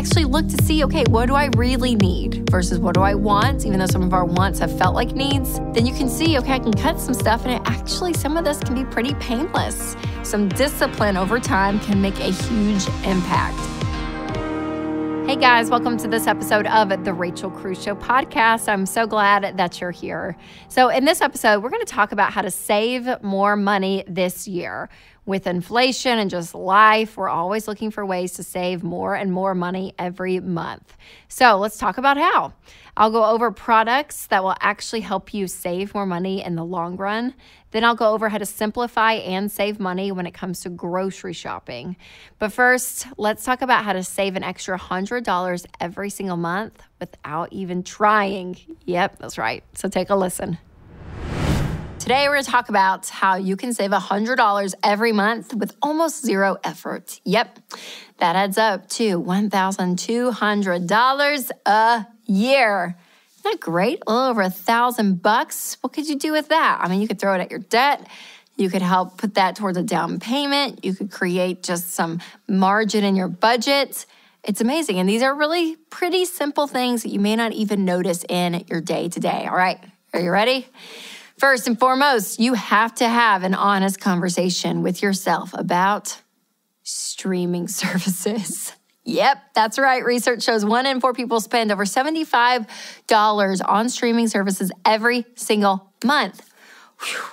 actually look to see, okay, what do I really need versus what do I want, even though some of our wants have felt like needs, then you can see, okay, I can cut some stuff and some of this can be pretty painless. Some discipline over time can make a huge impact. Hey guys, welcome to this episode of the Rachel Cruz Show podcast. I'm so glad that you're here. So in this episode, we're going to talk about how to save more money this year. With inflation and just life, we're always looking for ways to save more and more money every month. So let's talk about how. I'll go over products that will actually help you save more money in the long run. Then I'll go over how to simplify and save money when it comes to grocery shopping. But first, let's talk about how to save an extra $100 every single month without even trying. Yep, that's right. So take a listen. Today, we're going to talk about how you can save $100 every month with almost zero effort. Yep, that adds up to $1,200 a year. Isn't that great? A little over $1,000. What could you do with that? I mean, you could throw it at your debt. You could help put that towards a down payment. You could create just some margin in your budget. It's amazing. And these are really pretty simple things that you may not even notice in your day-to-day. All right, are you ready? First and foremost, you have to have an honest conversation with yourself about streaming services. Yep, that's right. Research shows 1 in 4 people spend over $75 on streaming services every single month. Whew.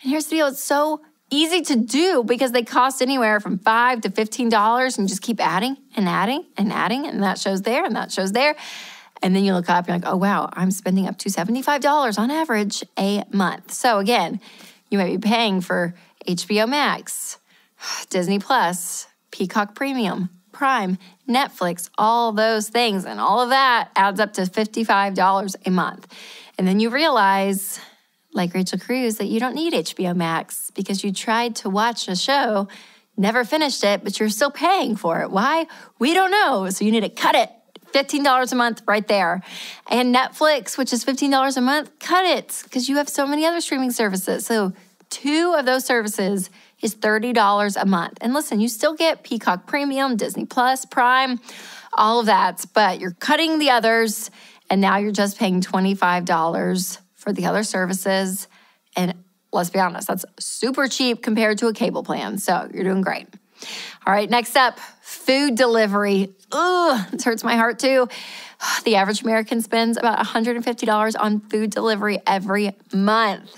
And here's the deal. It's so easy to do because they cost anywhere from $5 to $15 and you just keep adding and adding and adding. And that shows there and that shows there. And then you look up, you're like, oh, wow, I'm spending up to $75 on average a month. So again, you might be paying for HBO Max, Disney Plus, Peacock Premium, Prime, Netflix, all those things. And all of that adds up to $55 a month. And then you realize, like Rachel Cruz, that you don't need HBO Max because you tried to watch a show, never finished it, but you're still paying for it. Why? We don't know. So you need to cut it. $15 a month right there. And Netflix, which is $15 a month, cut it because you have so many other streaming services. So 2 of those services is $30 a month. And listen, you still get Peacock Premium, Disney Plus, Prime, all of that, but you're cutting the others and now you're just paying $25 for the other services. And let's be honest, that's super cheap compared to a cable plan. So you're doing great. All right, next up, food delivery. Ugh, this hurts my heart too. The average American spends about $150 on food delivery every month.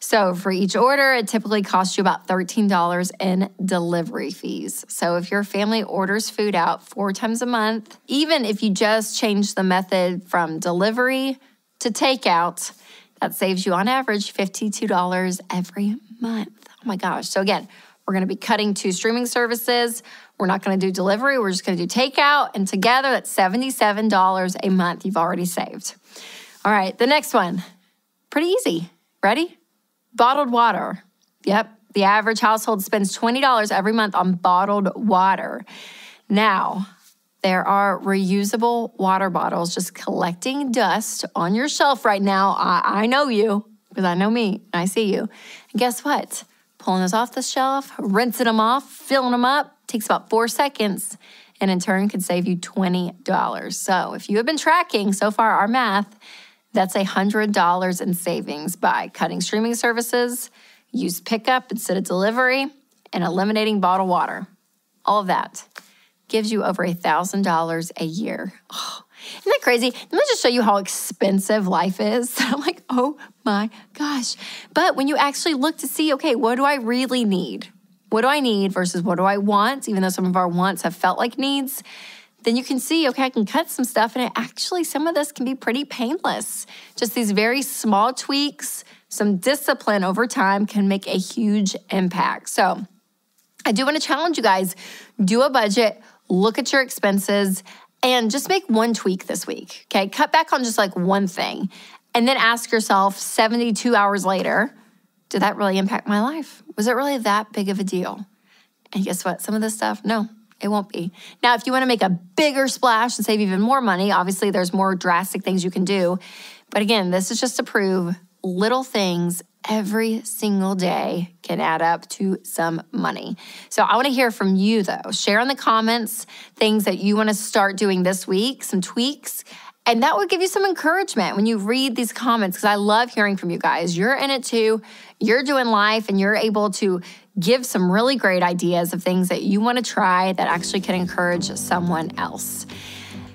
So for each order, it typically costs you about $13 in delivery fees. So if your family orders food out 4 times a month, even if you just change the method from delivery to takeout, that saves you on average $52 every month. Oh my gosh. So again, we're going to be cutting 2 streaming services. We're not going to do delivery. We're just going to do takeout. And together, that's $77 a month you've already saved. All right, the next one. Pretty easy. Ready? Bottled water. Yep, the average household spends $20 every month on bottled water. Now, there are reusable water bottles just collecting dust on your shelf right now. I know you, because I know me. I see you. And guess what? Pulling those off the shelf, rinsing them off, filling them up, takes about 4 seconds, and in turn can save you $20. So if you have been tracking so far our math, that's $100 in savings by cutting streaming services, use pickup instead of delivery, and eliminating bottled water. All of that gives you over $1,000 a year. Oh, isn't that crazy? Let me just show you how expensive life is. I'm like, oh my gosh. But when you actually look to see, okay, what do I really need? What do I need versus what do I want, even though some of our wants have felt like needs, then you can see, okay, I can cut some stuff and some of this can be pretty painless. Just these very small tweaks, some discipline over time can make a huge impact. So I do want to challenge you guys, do a budget, look at your expenses, and just make one tweak this week, okay? Cut back on just like one thing. And then ask yourself 72 hours later, did that really impact my life? Was it really that big of a deal? And guess what? Some of this stuff, no, it won't be. Now, if you want to make a bigger splash and save even more money, obviously there's more drastic things you can do. But again, this is just to prove little things every single day can add up to some money. So I want to hear from you though. Share in the comments things that you want to start doing this week, some tweaks. And that would give you some encouragement when you read these comments, because I love hearing from you guys. You're in it too. You're doing life, and you're able to give some really great ideas of things that you want to try that actually can encourage someone else.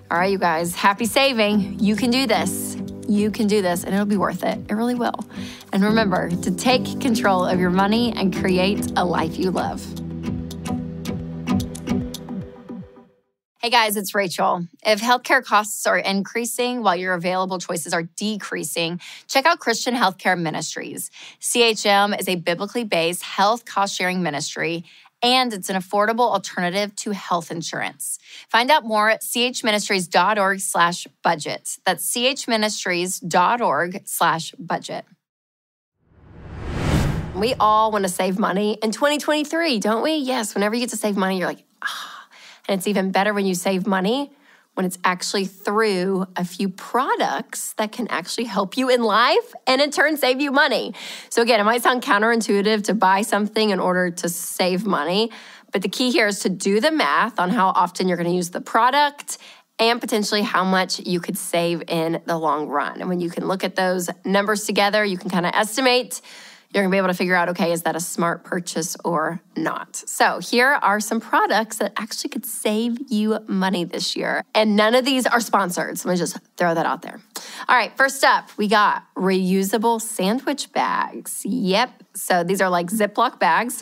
All right, you guys, happy saving. You can do this. You can do this, and it'll be worth it. It really will. And remember to take control of your money and create a life you love. Hey guys, it's Rachel. If healthcare costs are increasing while your available choices are decreasing, check out Christian Healthcare Ministries. CHM is a biblically based health cost-sharing ministry, and it's an affordable alternative to health insurance. Find out more at chministries.org/budget. That's chministries.org/budget. We all want to save money in 2023, don't we? Yes, whenever you get to save money, you're like, And it's even better when you save money when it's actually through a few products that can actually help you in life and in turn save you money. So again, it might sound counterintuitive to buy something in order to save money, but the key here is to do the math on how often you're going to use the product and potentially how much you could save in the long run. And when you can look at those numbers together, you can kind of estimate. You're going to be able to figure out, okay, is that a smart purchase or not? So here are some products that actually could save you money this year. And none of these are sponsored, so let me just throw that out there. All right, first up, we got reusable sandwich bags. Yep, so these are like Ziploc bags,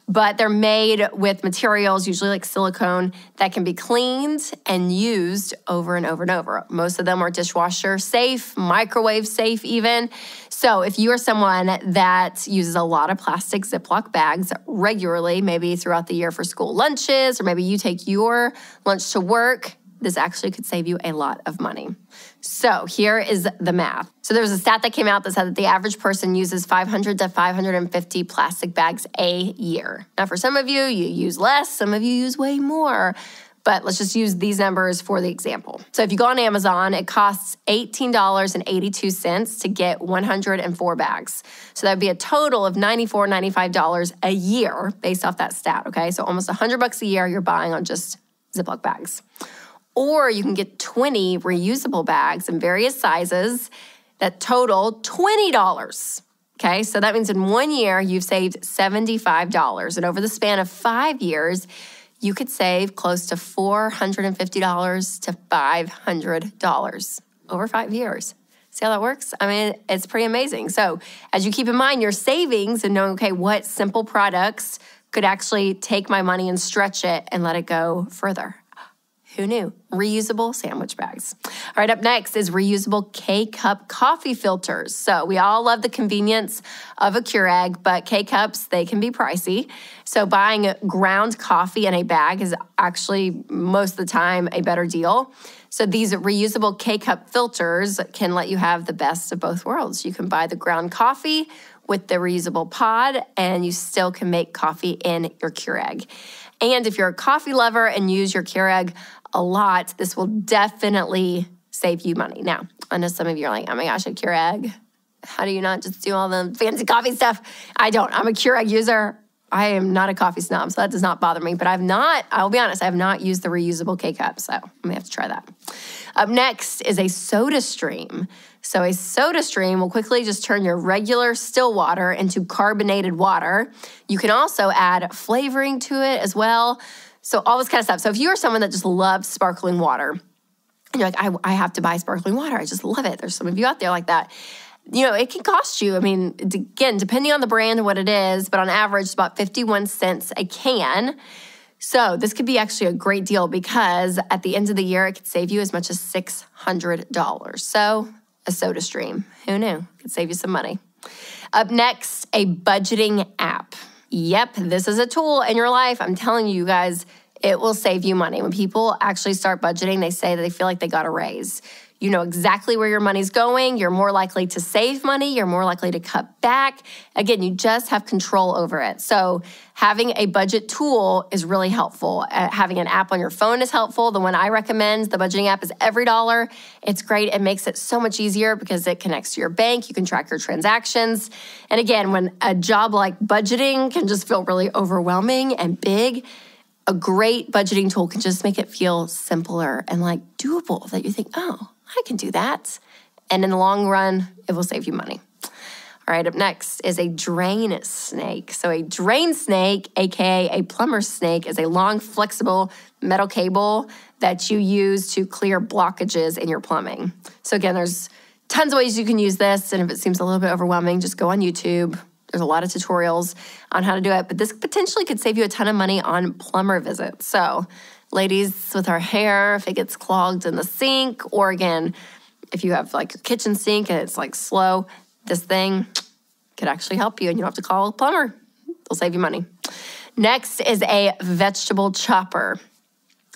but they're made with materials, usually like silicone, that can be cleaned and used over and over and over. Most of them are dishwasher safe, microwave safe even. So if you are someone that uses a lot of plastic Ziploc bags regularly, maybe throughout the year for school lunches, or maybe you take your lunch to work, this actually could save you a lot of money. So here is the math. So there was a stat that came out that said that the average person uses 500 to 550 plastic bags a year. Now for some of you, you use less, some of you use way more, but let's just use these numbers for the example. So if you go on Amazon, it costs $18.82 to get 104 bags. So that would be a total of $94, $95 a year based off that stat, okay? So almost $100 a year you're buying on just Ziploc bags. Or you can get 20 reusable bags in various sizes that total $20. Okay, so that means in 1 year, you've saved $75. And over the span of 5 years, you could save close to $450 to $500 over 5 years. See how that works? I mean, it's pretty amazing. So as you keep in mind your savings and knowing, okay, what simple products could actually take my money and stretch it and let it go further. Who knew? Reusable sandwich bags. All right, up next is reusable K-Cup coffee filters. So we all love the convenience of a Keurig, but K-Cups, they can be pricey. So buying ground coffee in a bag is actually most of the time a better deal. So these reusable K-Cup filters can let you have the best of both worlds. You can buy the ground coffee with the reusable pod, and you still can make coffee in your Keurig. And if you're a coffee lover and use your Keurig a lot, this will definitely save you money. Now, I know some of you are like, oh my gosh, a Keurig. How do you not just do all the fancy coffee stuff? I don't. I'm a Keurig user. I am not a coffee snob, so that does not bother me. But I'll be honest, I have not used the reusable K-Cup, so I may have to try that. Up next is a soda stream. So a soda stream will quickly just turn your regular still water into carbonated water. You can also add flavoring to it as well. So all this kind of stuff. So if you are someone that just loves sparkling water, and you're like, I have to buy sparkling water. I just love it. There's some of you out there like that. You know, it can cost you, I mean, again, depending on the brand and what it is, but on average, it's about 51 cents a can. So this could be actually a great deal because at the end of the year, it could save you as much as $600. So a soda stream, who knew? Could save you some money. Up next, a budgeting app. Yep, this is a tool in your life. I'm telling you guys, it will save you money. When people actually start budgeting, they say that they feel like they got a raise. You know exactly where your money's going. You're more likely to save money. You're more likely to cut back. Again, you just have control over it. So having a budget tool is really helpful. Having an app on your phone is helpful. The one I recommend, the budgeting app, is EveryDollar. It's great. It makes it so much easier because it connects to your bank. You can track your transactions. And again, when a job like budgeting can just feel really overwhelming and big, a great budgeting tool can just make it feel simpler and like doable, that you think, oh, I can do that. And in the long run, it will save you money. All right, up next is a drain snake. So a drain snake, AKA a plumber's snake, is a long, flexible metal cable that you use to clear blockages in your plumbing. So again, there's tons of ways you can use this. And if it seems a little bit overwhelming, just go on YouTube. There's a lot of tutorials on how to do it, but this potentially could save you a ton of money on plumber visits. So ladies with our hair, if it gets clogged in the sink, or again, if you have like a kitchen sink and it's like slow, this thing could actually help you and you don't have to call a plumber. It'll save you money. Next is a vegetable chopper.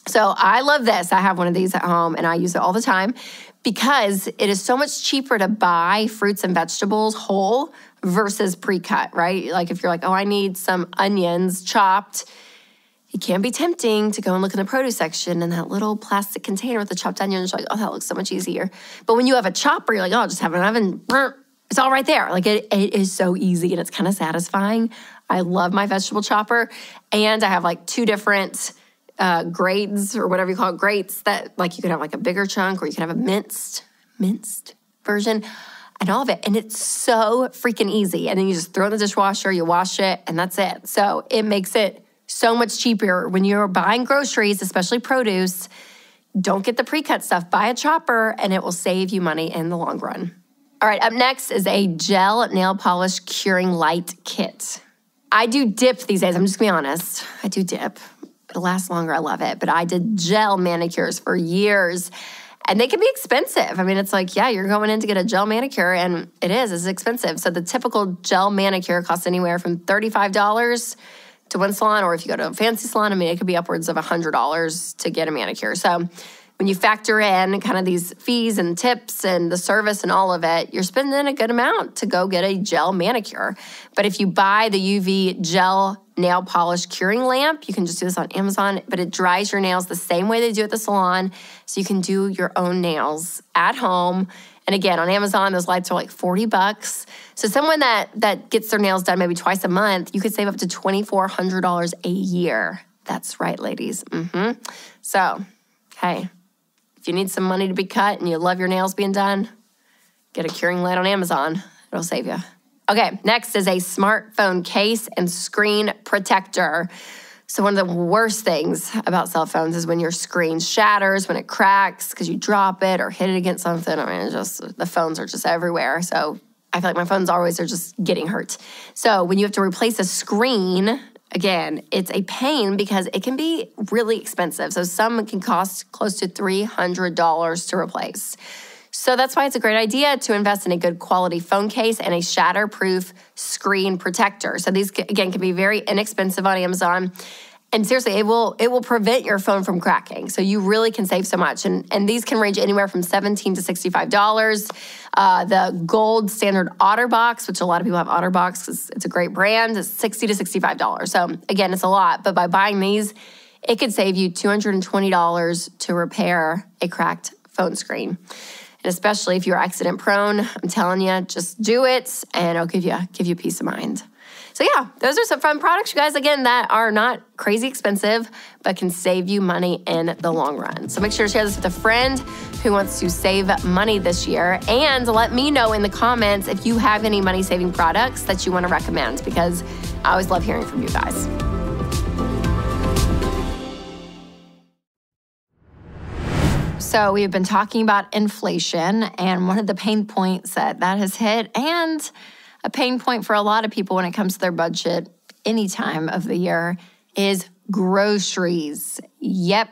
So I love this. I have one of these at home and I use it all the time because it is so much cheaper to buy fruits and vegetables whole versus pre-cut, right? Like if you're like, oh, I need some onions chopped, it can be tempting to go and look in the produce section and that little plastic container with the chopped onions. You're like, oh, that looks so much easier. But when you have a chopper, you're like, oh, just have an oven. It's all right there. Like it is so easy and it's kind of satisfying. I love my vegetable chopper. And I have like 2 different grades or whatever you call it, grates that like you can have like a bigger chunk or you can have a minced version. And all of it. And it's so freaking easy. And then you just throw it in the dishwasher, you wash it, and that's it. So it makes it so much cheaper when you're buying groceries, especially produce. Don't get the pre-cut stuff. Buy a chopper, and it will save you money in the long run. All right, up next is a gel nail polish curing light kit. I do dip these days. I'm just going to be honest. I do dip. It lasts longer. I love it. But I did gel manicures for years. And they can be expensive. I mean, it's like, yeah, you're going in to get a gel manicure, and it's expensive. So the typical gel manicure costs anywhere from $35 to one salon, or if you go to a fancy salon, I mean, it could be upwards of $100 to get a manicure. So when you factor in kind of these fees and tips and the service and all of it, you're spending a good amount to go get a gel manicure. But if you buy the UV gel nail polish curing lamp, you can just do this on Amazon, but it dries your nails the same way they do at the salon, so you can do your own nails at home. And again, on Amazon, those lights are like $40. So someone that gets their nails done maybe twice a month, you could save up to $2,400 a year. That's right, ladies. So, hey, if you need some money to be cut and you love your nails being done, get a curing light on Amazon. It'll save you. Okay, next is a smartphone case and screen protector. So one of the worst things about cell phones is when your screen shatters, when it cracks because you drop it or hit it against something. I mean, the phones are just everywhere. So I feel like my phones always are just getting hurt. So when you have to replace a screen, again, it's a pain because it can be really expensive. So some can cost close to $300 to replace. So that's why it's a great idea to invest in a good quality phone case and a shatterproof screen protector. So these, again, can be very inexpensive on Amazon. And seriously, it will prevent your phone from cracking. So you really can save so much. And these can range anywhere from $17 to $65. The gold standard OtterBox, which a lot of people have OtterBox because it's a great brand, is $60 to $65. So again, it's a lot. But by buying these, it could save you $220 to repair a cracked phone screen. And especially if you're accident prone, I'm telling you, just do it and it'll give you peace of mind. So yeah, those are some fun products, you guys, again, that are not crazy expensive, but can save you money in the long run. So make sure to share this with a friend who wants to save money this year. And let me know in the comments if you have any money-saving products that you want to recommend, because I always love hearing from you guys. So we have been talking about inflation, and one of the pain points that has hit, and a pain point for a lot of people when it comes to their budget any time of the year, is groceries. Yep,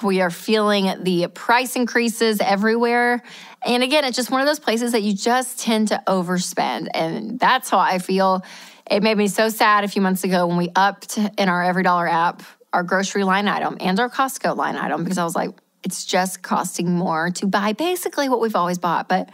we are feeling the price increases everywhere. And again, it's just one of those places that you just tend to overspend. And that's how I feel. It made me so sad a few months ago when we upped in our EveryDollar app our grocery line item and our Costco line item, because I was like, It's just costing more to buy basically what we've always bought. But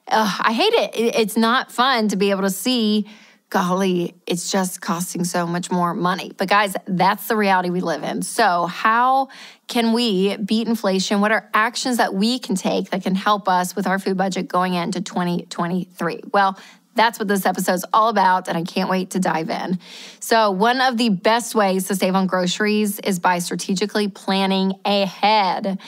I hate it. It's not fun to be able to see, golly, it's just costing so much more money. But guys, that's the reality we live in. So how can we beat inflation? What are actions that we can take that can help us with our food budget going into 2023? Well, that's what this episode's all about, and I can't wait to dive in. So one of the best ways to save on groceries is by strategically planning ahead.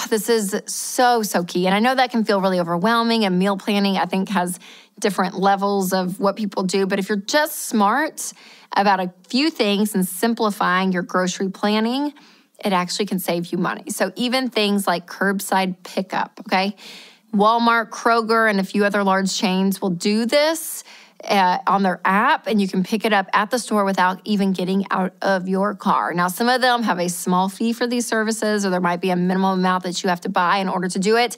This is so key. And I know that can feel really overwhelming, and meal planning, I think, has different levels of what people do. But if you're just smart about a few things and simplifying your grocery planning, it actually can save you money. So even things like curbside pickup, okay? Walmart, Kroger, and a few other large chains will do this on their app, and you can pick it up at the store without even getting out of your car. Now, some of them have a small fee for these services, or there might be a minimum amount that you have to buy in order to do it.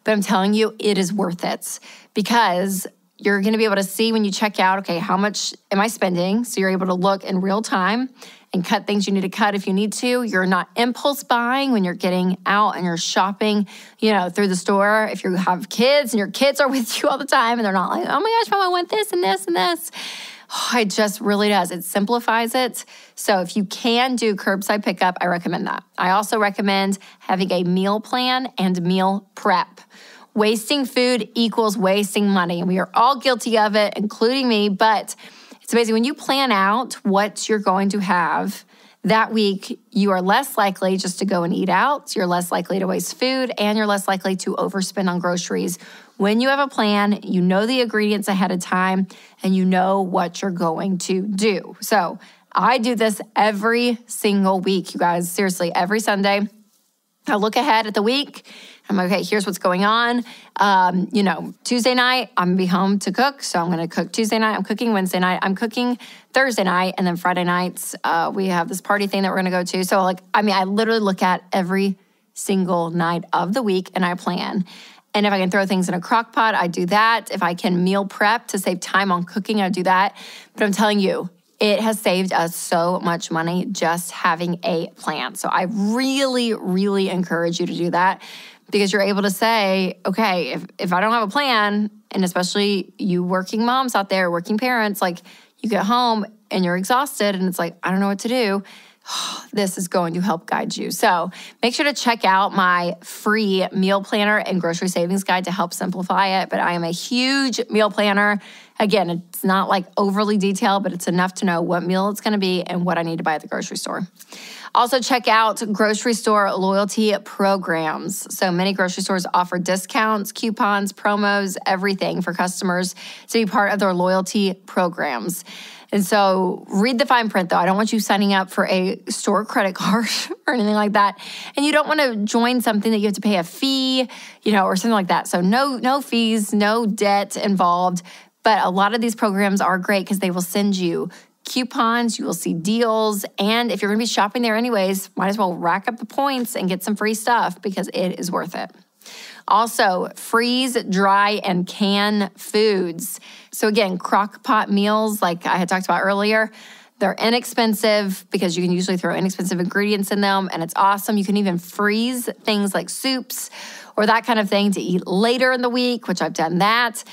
But I'm telling you, it is worth it, because you're going to be able to see when you check out, okay, how much am I spending? So you're able to look in real time and cut things you need to cut if you need to. You're not impulse buying when you're getting out and you're shopping, through the store. If you have kids and your kids are with you all the time and they're not like, oh my gosh, Mom, I want this and this and this. It just really does. It simplifies it. So if you can do curbside pickup, I recommend that. I also recommend having a meal plan and meal prep. Wasting food equals wasting money, and we are all guilty of it, including me, but it's amazing. When you plan out what you're going to have that week, you are less likely just to go and eat out. You're less likely to waste food, and you're less likely to overspend on groceries. When you have a plan, you know the ingredients ahead of time, and you know what you're going to do. So I do this every single week, you guys. Seriously, every Sunday, I look ahead at the week. I'm like, okay, here's what's going on. Tuesday night, I'm going to be home to cook. So I'm going to cook Tuesday night. I'm cooking Wednesday night. I'm cooking Thursday night. And then Friday nights, we have this party thing that we're going to go to. So I literally look at every single night of the week and I plan. And if I can throw things in a crock pot, I do that. If I can meal prep to save time on cooking, I do that. But I'm telling you, it has saved us so much money just having a plan. So I really, really encourage you to do that, because you're able to say, okay, if I don't have a plan, and especially you working moms out there, working parents, like you get home and you're exhausted and it's like, I don't know what to do. This is going to help guide you. So make sure to check out my free meal planner and grocery savings guide to help simplify it. But I am a huge meal planner. Again, it's not like overly detailed, but it's enough to know what meal it's going to be and what I need to buy at the grocery store. Also, check out grocery store loyalty programs. So many grocery stores offer discounts, coupons, promos, everything for customers to be part of their loyalty programs. And so read the fine print, though. I don't want you signing up for a store credit card or anything like that. And you don't want to join something that you have to pay a fee, or something like that. So no fees, no debt involved. But a lot of these programs are great because they will send you coupons, you will see deals, and if you're going to be shopping there anyways, might as well rack up the points and get some free stuff because it is worth it. Also, freeze, dry, and can foods. So again, crock pot meals, like I had talked about earlier, they're inexpensive because you can usually throw inexpensive ingredients in them, and it's awesome. You can even freeze things like soups or that kind of thing to eat later in the week, which I've done that.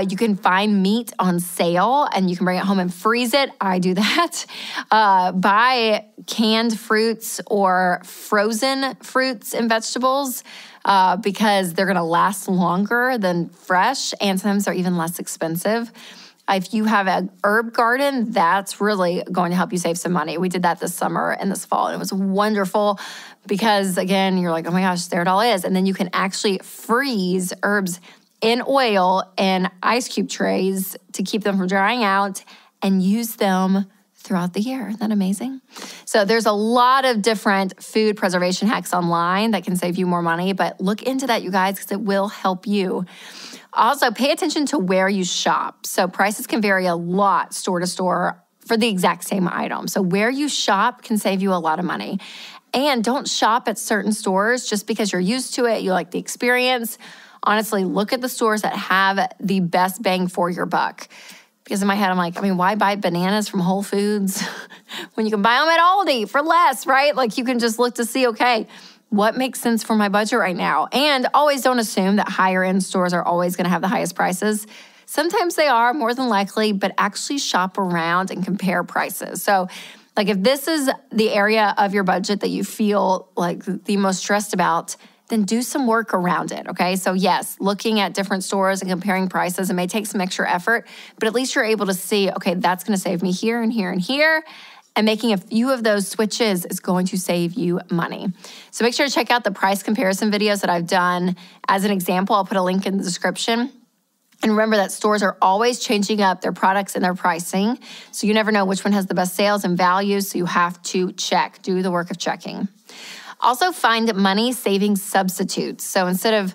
You can find meat on sale and you can bring it home and freeze it. I do that. Buy canned fruits or frozen fruits and vegetables because they're gonna last longer than fresh, and sometimes they're even less expensive. If you have an herb garden, that's really going to help you save some money. We did that this summer and this fall, and it was wonderful because, again, you're like, oh my gosh, there it all is. And then you can actually freeze herbs in oil in ice cube trays to keep them from drying out and use them throughout the year. Isn't that amazing? So there's a lot of different food preservation hacks online that can save you more money, but look into that, you guys, because it will help you. Also, pay attention to where you shop. So prices can vary a lot store to store for the exact same item. So where you shop can save you a lot of money. And don't shop at certain stores just because you're used to it, you like the experience. Honestly, look at the stores that have the best bang for your buck. Because in my head, I'm like, why buy bananas from Whole Foods when you can buy them at Aldi for less, right? Like you can just look to see, okay, what makes sense for my budget right now. And always don't assume that higher end stores are always going to have the highest prices. Sometimes they are, more than likely, but actually shop around and compare prices. So like if this is the area of your budget that you feel like the most stressed about, then do some work around it, okay? So yes, looking at different stores and comparing prices, it may take some extra effort, but at least you're able to see, okay, that's gonna save me here and here and here, and making a few of those switches is going to save you money. So make sure to check out the price comparison videos that I've done. As an example, I'll put a link in the description. And remember that stores are always changing up their products and their pricing. So you never know which one has the best sales and values. So you have to check, do the work of checking. Also find money saving substitutes. So instead of,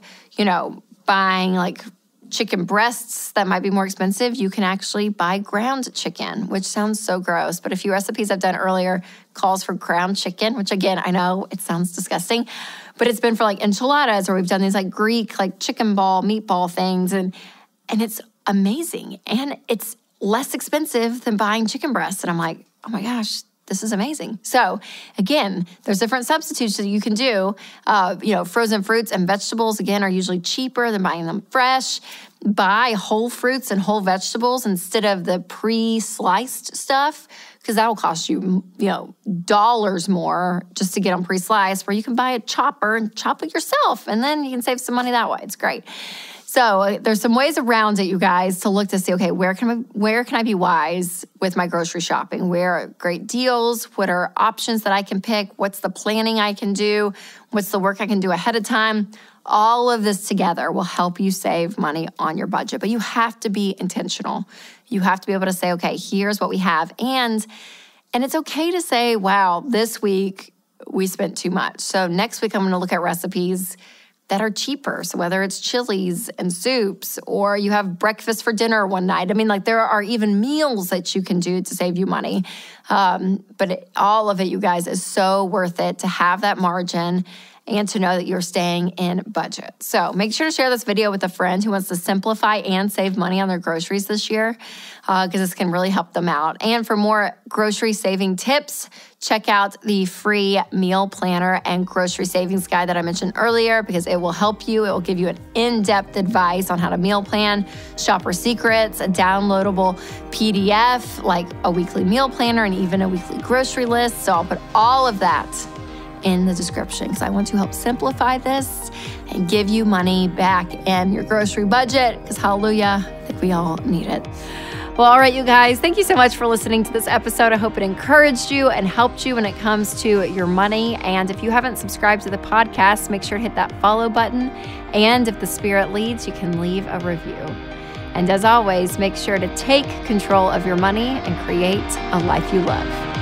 buying like chicken breasts that might be more expensive, you can actually buy ground chicken, which sounds so gross. But a few recipes I've done earlier calls for ground chicken, which again, I know it sounds disgusting, but it's been for like enchiladas, or we've done these like Greek, like chicken ball, meatball things. And it's amazing. And it's less expensive than buying chicken breasts. And I'm like, oh my gosh, this is amazing. So again, there's different substitutes that you can do. Frozen fruits and vegetables, again, are usually cheaper than buying them fresh. Buy whole fruits and whole vegetables instead of the pre-sliced stuff, because that will cost you, dollars more just to get them pre-sliced, where you can buy a chopper and chop it yourself, and then you can save some money that way. It's great. So there's some ways around it, you guys, to look to see, okay, where can I be wise with my grocery shopping? Where are great deals? What are options that I can pick? What's the planning I can do? What's the work I can do ahead of time? All of this together will help you save money on your budget, but you have to be intentional. You have to be able to say, okay, here's what we have. And it's okay to say, wow, this week we spent too much. So next week I'm going to look at recipes that are cheaper. So whether it's chilies and soups, or you have breakfast for dinner one night. I mean, like there are even meals that you can do to save you money. But all of it, you guys, is so worth it to have that margin and to know that you're staying in budget. So make sure to share this video with a friend who wants to simplify and save money on their groceries this year, because this can really help them out. And for more grocery saving tips, check out the free meal planner and grocery savings guide that I mentioned earlier, because it will help you. It will give you an in-depth advice on how to meal plan, shopper secrets, a downloadable PDF, like a weekly meal planner and even a weekly grocery list. So I'll put all of that in the description, because I want to help simplify this and give you money back in your grocery budget, because hallelujah, I think we all need it. Well, all right, you guys, thank you so much for listening to this episode. I hope it encouraged you and helped you when it comes to your money. And if you haven't subscribed to the podcast, make sure to hit that follow button. And if the Spirit leads, you can leave a review. And as always, make sure to take control of your money and create a life you love.